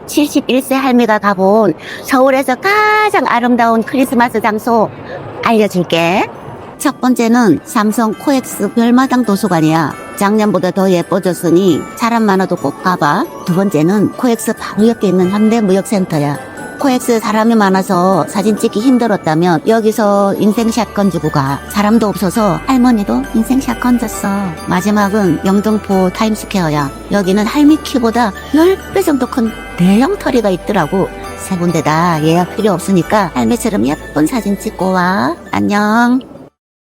71세 할미가 가본 서울에서 가장 아름다운 크리스마스 장소 알려줄게. 첫 번째는 삼성 코엑스 별마당 도서관이야. 작년보다 더 예뻐졌으니 사람 많아도 꼭 가봐. 두 번째는 코엑스 바로 옆에 있는 현대무역센터야. 코엑스 사람이 많아서 사진 찍기 힘들었다면 여기서 인생샷 건지고 가. 사람도 없어서 할머니도 인생샷 건졌어. 마지막은 영등포 타임스퀘어야. 여기는 할미 키보다 10배 정도 큰 대형 터리가 있더라고. 세 군데 다 예약 필요 없으니까 할미처럼 예쁜 사진 찍고 와. 안녕.